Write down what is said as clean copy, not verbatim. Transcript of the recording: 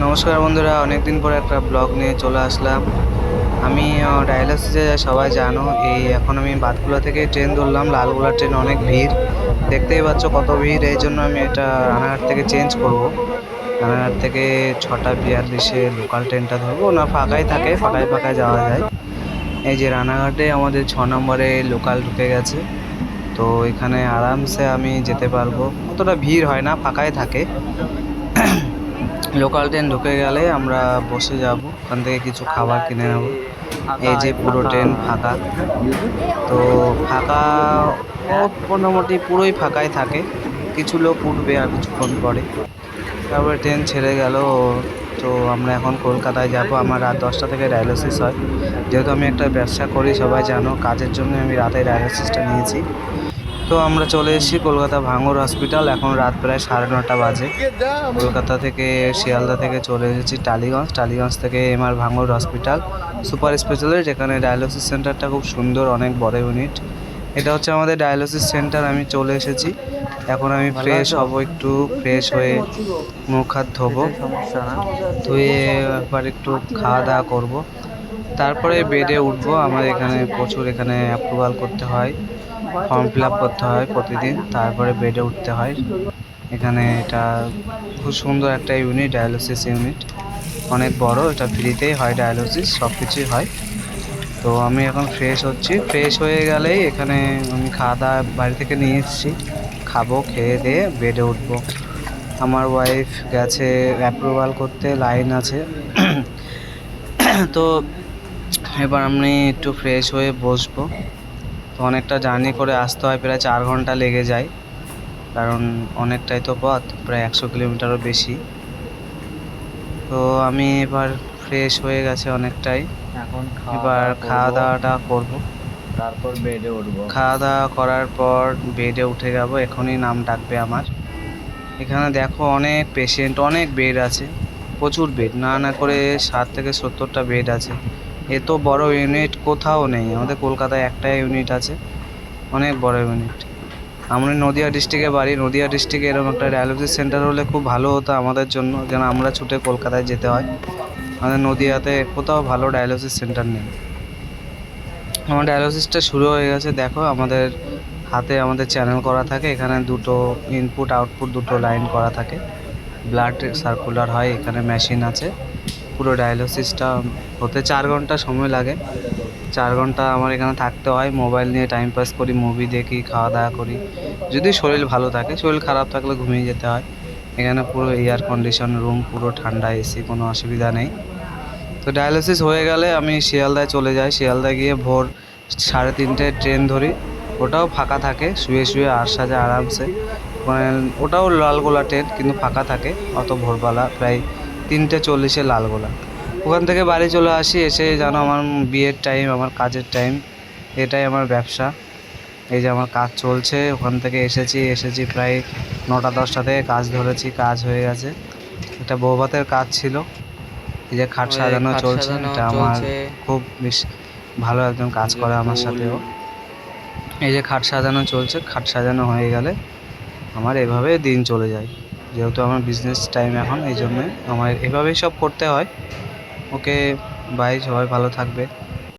নমস্কার বন্ধুরা, অনেকদিন পরে একটা ব্লগ নিয়ে চলে আসলাম। আমি ডায়ালিসিসে যাই, সবাই জানো। এখন আমি বাতকুলা থেকে ট্রেন ধরলাম। লালগোলা ট্রেন অনেক ভিড়, দেখতেই পাচ্ছ কত ভিড়। এই জন্য আমি এটা রানাঘাট থেকে চেঞ্জ করব। রানাঘাট থেকে 6:42-এ লোকাল ট্রেনটা ধরবো। না, ফাঁকাই থাকে, ফাঁকায় ফাঁকায় যাওয়া যায়। এই যে রানাঘাটে আমাদের 6 নম্বরে লোকাল ঢুকে গেছে, তো এখানে আরামসে আমি যেতে পারবো। অতটা ভিড় হয় না, ফাঁকাই থাকে। লোকাল ট্রেন ঢুকে গেলে আমরা বসে যাব, ওখান থেকে কিছু খাবার কিনে নেব। এই যে পুরো ট্রেন ফাঁকা, তো ফাঁকা মোটামুটি পুরোই ফাঁকাই থাকে। কিছু লোক উঠবে আর কিছুক্ষণ পরে, তারপরে ট্রেন ছেড়ে গেল। তো আমরা এখন কলকাতায় যাব। আমার রাত 10টা থেকে ডায়ালিসিস হয়। যেহেতু আমি একটা ব্যবসা করি, সবাই জানো, কাজের জন্য আমি রাতে ডায়ালিসিসটা নিয়েছি। তো আমরা চলে এসেছি কলকাতা ভাঙড় হসপিটাল। এখন রাত প্রায় 9:30 বাজে। কলকাতা থেকে শিয়ালদা থেকে চলে এসেছি টালিগঞ্জ। টালিগঞ্জ থেকে এমআর ভাঙড় হসপিটাল সুপার স্পেশালিস্ট, যেখানে ডায়ালিসিস সেন্টারটা খুব সুন্দর, অনেক বড় ইউনিট। এটা হচ্ছে আমাদের ডায়ালিসিস সেন্টার। আমি চলে এসেছি। এখন আমি ফ্রেশ হব, একটু ফ্রেশ হয়ে মুখ হাত ধোবো, ধুয়ে একবার একটু খাওয়া দাওয়া করবো, তারপরে বেডে উঠবো। আমার এখানে প্রচুর অ্যাপ্রুভাল করতে হয়, ফর্ম ফিল আপ করতে হয় প্রতিদিন, তারপরে বেডে উঠতে হয়। এখানে এটা খুব সুন্দর একটা ইউনিট, ডায়ালিসিস ইউনিট, অনেক বড়। এটা ফ্রিতেই হয়, ডায়ালিসিস সব কিছুই হয়। তো আমি এখন ফ্রেশ হচ্ছি। ফ্রেশ হয়ে গেলেই এখানে আমি খাওয়া দাওয়া বাড়ি থেকে নিয়ে এসেছি, খাবো। খেয়ে দিয়ে বেডে উঠবো। আমার ওয়াইফ গেছে অ্যাপ্রুভাল করতে, লাইন আছে। তো এবার আমি একটু ফ্রেশ হয়ে বসবো। তো অনেকটা জার্নি করে আসতে হয়, প্রায় 4 ঘন্টা লেগে যায়, কারণ অনেকটাই তো পথ, প্রায় 100 কিলোমিটারও বেশি। তো আমি এবার ফ্রেশ হয়ে গেছে অনেকটাই, এখন এবার খাওয়া দাওয়াটা করব। তারপর বেডে উঠবো। খাওয়া দাওয়া করার পর বেডে উঠে যাব। এখনই নাম ডাকবে আমার। এখানে দেখো অনেক পেশেন্ট, অনেক বেড আছে, প্রচুর বেড, না না করে 60 থেকে 70টা বেড আছে। এত বড় ইউনিট কোথাও নেই, আমাদের কলকাতায় একটাই ইউনিট আছে, অনেক বড় ইউনিট। আমরা নদিয়া ডিস্ট্রিক্টে বাড়ি। নদিয়া ডিস্ট্রিক্টে এরকম একটা ডায়ালিসিস সেন্টার হলে খুব ভালো হতো আমাদের জন্য, যেন আমরা ছুটে কলকাতায় যেতে হয়। আমাদের নদিয়াতে কোথাও ভালো ডায়ালিসিস সেন্টার নেই। আমার ডায়ালিসিসটা শুরু হয়ে গেছে। দেখো আমাদের হাতে আমাদের চ্যানেল করা থাকে, এখানে দুটো ইনপুট আউটপুট, দুটো লাইন করা থাকে। ব্লাড সার্কুলার হয়, এখানে মেশিন আছে। পুরো ডায়ালিসিসটা হতে 4 ঘন্টা সময় লাগে। 4 ঘন্টা আমার এখানে থাকতে হয়। মোবাইল নিয়ে টাইম পাস করি, মুভি দেখি, খাওয়া দাওয়া করি, যদি শরীর ভালো থাকে। শরীর খারাপ থাকলে ঘুমিয়ে যেতে হয়। এখানে পুরো এয়ার কন্ডিশন রুম, পুরো ঠান্ডা, এসি, কোনো অসুবিধা নেই। তো ডায়ালিসিস হয়ে গেলে আমি শিয়ালদায় চলে যাই। শিয়ালদায় গিয়ে ভোর 3:30টায় ট্রেন ধরি। ওটাও ফাঁকা থাকে, শুয়ে শুয়ে আসা যায় আরামসে। মানে ওটাও লালগোলা ট্রেন, কিন্তু ফাঁকা থাকে অত ভোরবেলা, প্রায় 3:40-এ লালগোলা। ওখান থেকে বাড়ি চলে আসি। এসে জানো আমার বিয়ের টাইম, আমার কাজের টাইম, এটাই আমার ব্যবসা। এই যে আমার কাজ চলছে। ওখান থেকে এসেছি প্রায় 9টা 10টা থেকে কাজ ধরেছি, কাজ হয়ে গেছে। এটা বৌভাতের কাজ ছিল। এই যে খাট সাজানো চলছে, এটা আমার খুব বেশ ভালো একজন কাজ করে আমার সাথেও। এই যে খাট সাজানো চলছে, খাট সাজানো হয়ে গেলে আমার এভাবে দিন চলে যায়। যেহেতু আমার বিজনেস টাইম এখন, এই জন্যে আমার এভাবেই সব করতে হয়। ওকে, বাই, সবাই ভালো থাকবে।